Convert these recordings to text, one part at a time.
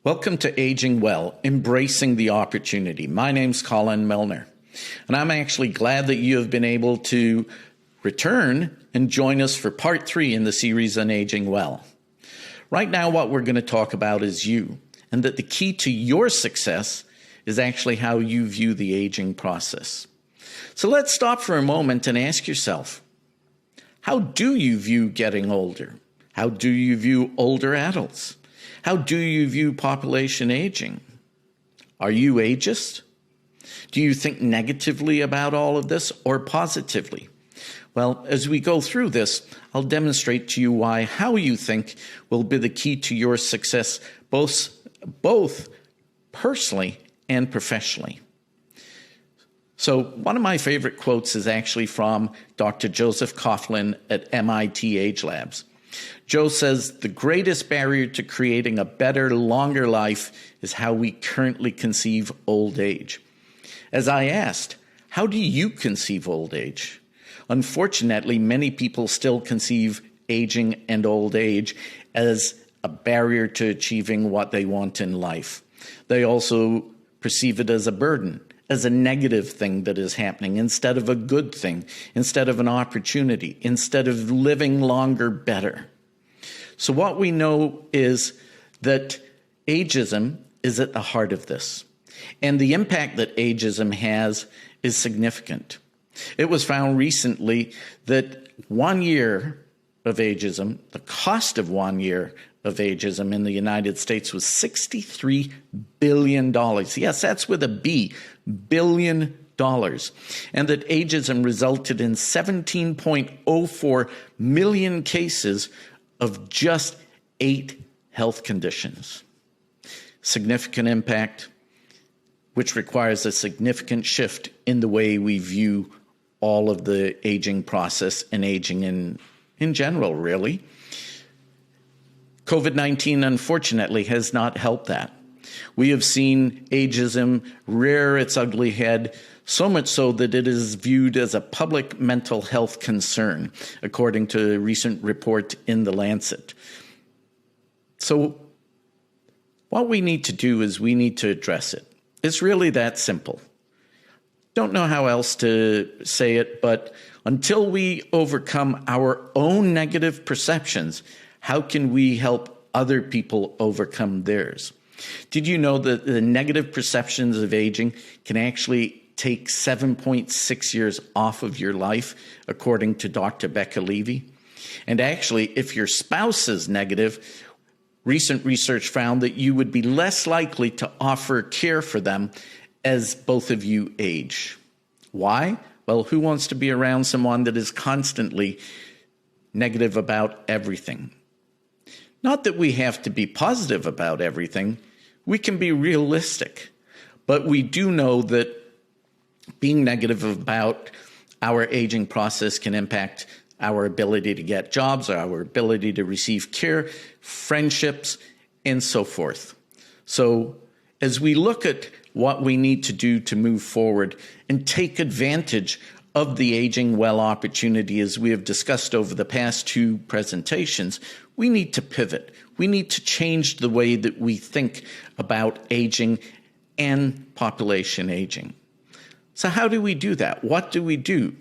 Welcome to Aging Well, Embracing the Opportunity. My name's Colin Milner, and I'm actually glad that you have been able to return and join us for part 3 in the series on Aging Well. Right now, what we're going to talk about is you, and that the key to your success is actually how you view the aging process. So let's stop for a moment and ask yourself, how do you view getting older? How do you view older adults? How do you view population aging? Are you ageist? Do you think negatively about all of this or positively? Well, as we go through this, I'll demonstrate to you why how you think will be the key to your success, both personally and professionally. So one of my favorite quotes is actually from Dr. Joseph Coughlin at MIT Age Labs. Joe says, the greatest barrier to creating a better, longer life is how we currently conceive old age. As I asked, how do you conceive old age? Unfortunately, many people still conceive aging and old age as a barrier to achieving what they want in life. They also perceive it as a burden, as a negative thing that is happening instead of a good thing, instead of an opportunity, instead of living longer better. So what we know is that ageism is at the heart of this. And the impact that ageism has is significant. It was found recently that 1 year of ageism, the cost of 1 year of ageism in the United States was $63 billion. Yes, that's with a B, billion dollars. And that ageism resulted in 17.04 million cases of just 8 health conditions. Significant impact, which requires a significant shift in the way we view all of the aging process and aging in general, really. COVID-19, unfortunately, has not helped that. We have seen ageism rear its ugly head, so much so that it is viewed as a public mental health concern, according to a recent report in The Lancet. So what we need to do is we need to address it. It's really that simple. Don't know how else to say it, but until we overcome our own negative perceptions, how can we help other people overcome theirs? Did you know that the negative perceptions of aging can actually take 7.6 years off of your life, according to Dr. Becca Levy? And actually, if your spouse is negative, recent research found that you would be less likely to offer care for them as both of you age. Why? Well, who wants to be around someone that is constantly negative about everything? Not that we have to be positive about everything. We can be realistic. But we do know that being negative about our aging process can impact our ability to get jobs, our ability to receive care, friendships, and so forth. So as we look at what we need to do to move forward and take advantage of the Aging Well opportunity, as we have discussed over the past 2 presentations, we need to pivot. We need to change the way that we think about aging and population aging. So how do we do that? What do we do?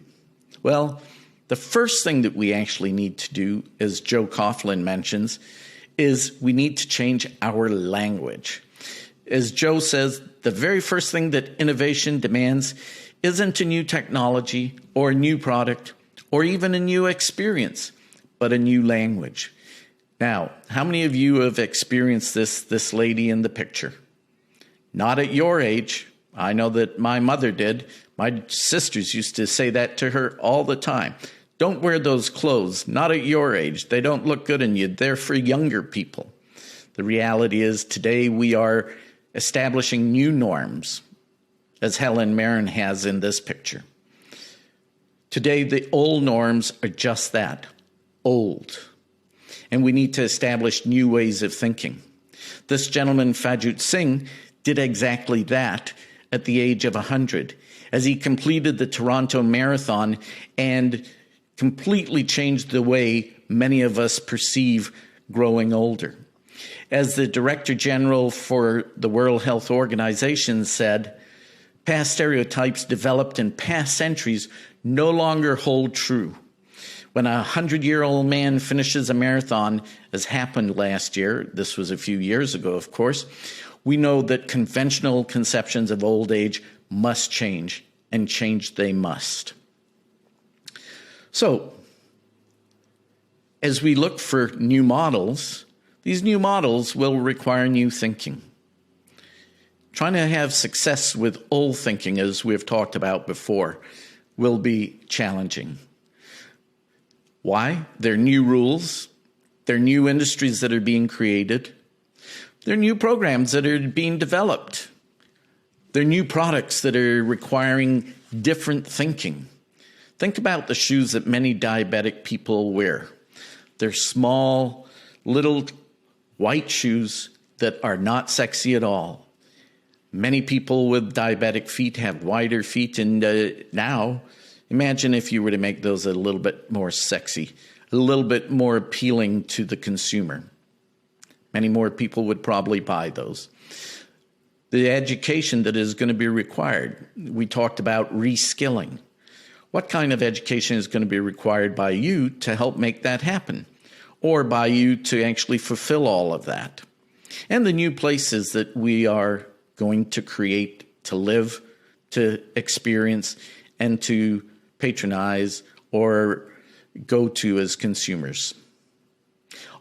Well, the first thing that we actually need to do, as Joe Coughlin mentions, is we need to change our language. As Joe says, the very first thing that innovation demands isn't a new technology or a new product or even a new experience, but a new language. Now, how many of you have experienced this lady in the picture? Not at your age. I know that my mother did. My sisters used to say that to her all the time. Don't wear those clothes, not at your age. They don't look good on you. They're for younger people. The reality is today we are establishing new norms, as Helen Mirren has in this picture. Today, the old norms are just that, old. And we need to establish new ways of thinking. This gentleman, Fajut Singh, did exactly that at the age of 100, as he completed the Toronto Marathon and completely changed the way many of us perceive growing older. As the Director General for the World Health Organization said, past stereotypes developed in past centuries no longer hold true. When a 100-year-old man finishes a marathon, as happened last year, this was a few years ago, of course, we know that conventional conceptions of old age must change, and change they must. So, as we look for new models, these new models will require new thinking. Trying to have success with old thinking, as we've talked about before, will be challenging. Why? There are new rules. There are new industries that are being created. There are new programs that are being developed. There are new products that are requiring different thinking. Think about the shoes that many diabetic people wear. They're small, little white shoes that are not sexy at all. Many people with diabetic feet have wider feet, and now imagine if you were to make those a little bit more sexy, a little bit more appealing to the consumer. Many more people would probably buy those. The education that is going to be required. We talked about reskilling. What kind of education is going to be required by you to help make that happen, or by you to actually fulfill all of that? And the new places that we are going to create, to live, to experience, and to patronize or go to as consumers.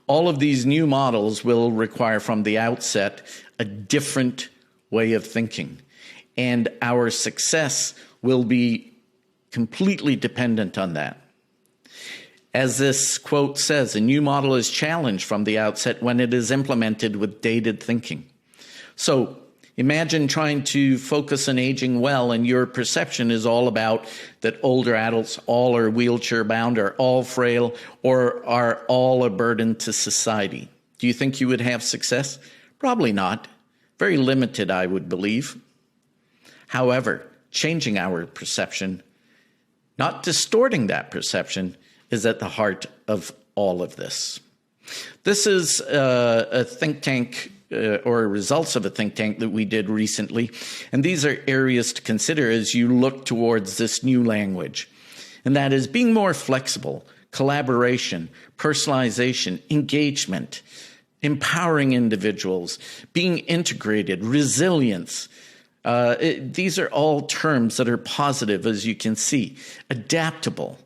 All of these new models will require from the outset a different way of thinking, and our success will be completely dependent on that. As this quote says, a new model is challenged from the outset when it is implemented with dated thinking. So imagine trying to focus on aging well, and your perception is all about that older adults all are wheelchair bound, are all frail, or are all a burden to society. Do you think you would have success? Probably not. Very limited, I would believe. However, changing our perception, not distorting that perception, is at the heart of all of this. This is a think tank or results of a think tank that we did recently, and these are areas to consider as you look towards this new language, and that is being more flexible, collaboration, personalization, engagement, empowering individuals, being integrated, resilience. These are all terms that are positive, as you can see. Adaptable.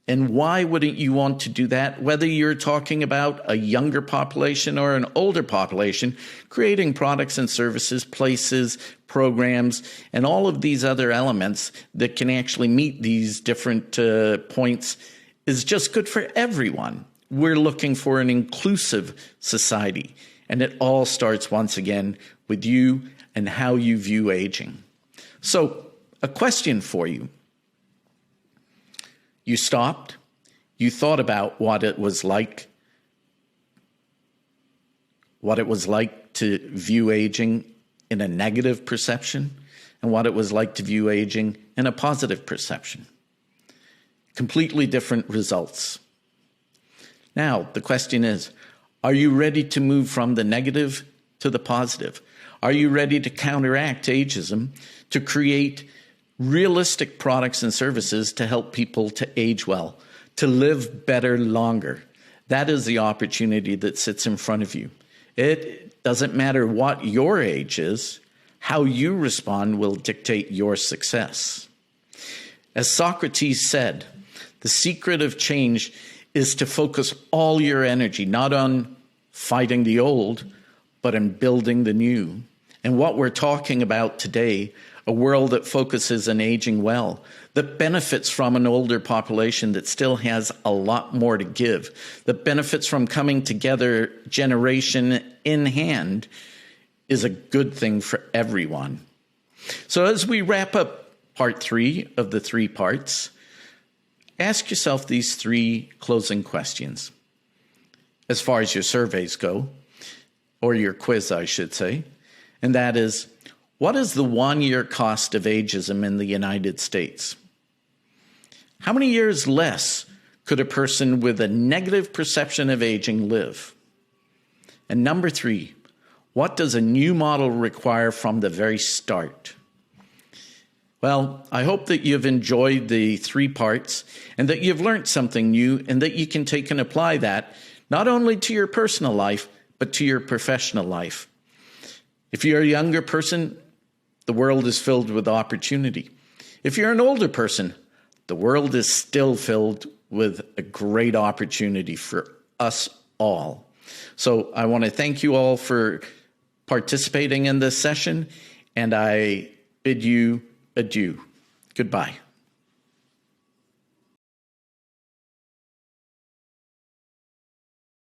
And why wouldn't you want to do that? Whether you're talking about a younger population or an older population, creating products and services, places, programs, and all of these other elements that can actually meet these different points is just good for everyone. We're looking for an inclusive society, and it all starts once again with you and how you view aging. So, a question for you. You stopped, you thought about what it was like to view aging in a negative perception, and what it was like to view aging in a positive perception. Completely different results. Now, the question is, are you ready to move from the negative to the positive? Are you ready to counteract ageism, to create realistic products and services to help people to age well, to live better longer? That is the opportunity that sits in front of you. It doesn't matter what your age is, how you respond will dictate your success. As Socrates said, the secret of change is to focus all your energy, not on fighting the old, but on building the new. And what we're talking about today, a world that focuses on aging well, that benefits from an older population that still has a lot more to give, that benefits from coming together generation in hand, is a good thing for everyone. So as we wrap up part 3 of the 3 parts, ask yourself these 3 closing questions. As far as your surveys go, or your quiz, I should say, and that is, what is the 1-year cost of ageism in the United States? How many years less could a person with a negative perception of aging live? And number 3, what does a new model require from the very start? Well, I hope that you've enjoyed the 3 parts and that you've learned something new and that you can take and apply that not only to your personal life, but to your professional life. If you're a younger person, the world is filled with opportunity. If you're an older person, the world is still filled with a great opportunity for us all. So I want to thank you all for participating in this session, and I bid you adieu. Goodbye.